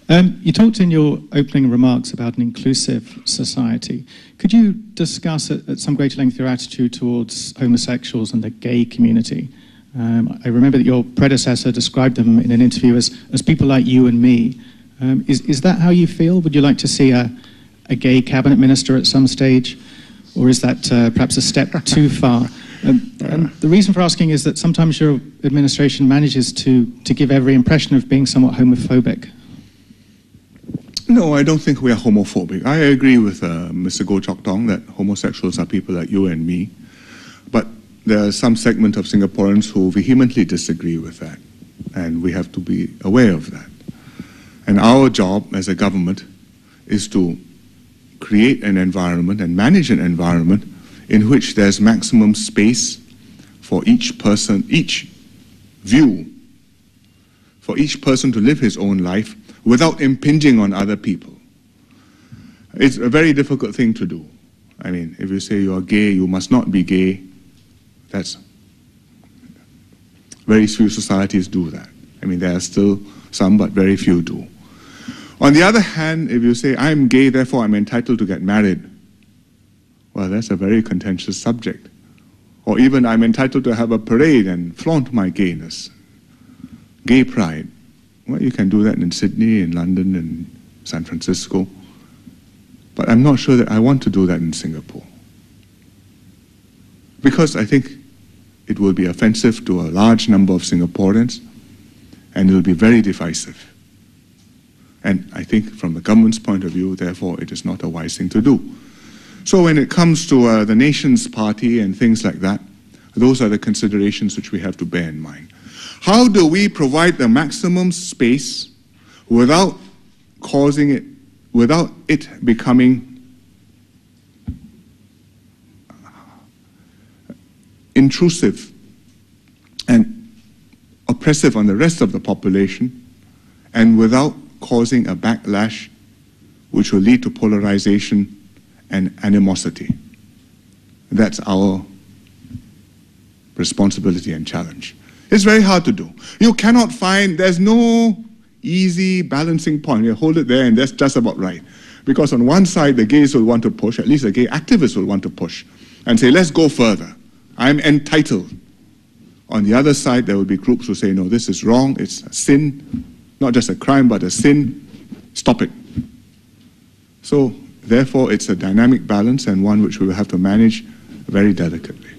You talked in your opening remarks about an inclusive society. Could you discuss at some greater length your attitude towards homosexuals and the gay community? I remember that your predecessor described them in an interview as people like you and me. Is that how you feel? Would you like to see a gay cabinet minister at some stage? Or is that perhaps a step too far? And the reason for asking is that sometimes your administration manages to give every impression of being somewhat homophobic. No, I don't think we are homophobic. I agree with Mr. Goh Chok Tong that homosexuals are people like you and me. But there are some segment of Singaporeans who vehemently disagree with that. And we have to be aware of that. And our job as a government is to create an environment and manage an environment in which there's maximum space for each person, each view, for each person to live his own life without impinging on other people. It's a very difficult thing to do. I mean, if you say you are gay, you must not be gay, that's... Very few societies do that. I mean, there are still some, but very few do. On the other hand, if you say, I'm gay, therefore I'm entitled to get married, well, that's a very contentious subject. Or even I'm entitled to have a parade and flaunt my gayness. Gay pride. Well, you can do that in Sydney, in London, in San Francisco. But I'm not sure that I want to do that in Singapore. Because I think it will be offensive to a large number of Singaporeans, and it will be very divisive. And I think from the government's point of view, therefore, it is not a wise thing to do. So when it comes to the nation's party and things like that, those are the considerations which we have to bear in mind. How do we provide the maximum space without causing it, without it becoming intrusive and oppressive on the rest of the population, and without causing a backlash which will lead to polarization and animosity? That's our responsibility and challenge. It's very hard to do. You cannot find, there's no easy balancing point. You hold it there and that's just about right. Because on one side, the gays will want to push, at least the gay activists will want to push, and say, let's go further. I'm entitled. On the other side, there will be groups who say, no, this is wrong, it's a sin, not just a crime, but a sin, stop it. So, therefore, it's a dynamic balance and one which we will have to manage very delicately.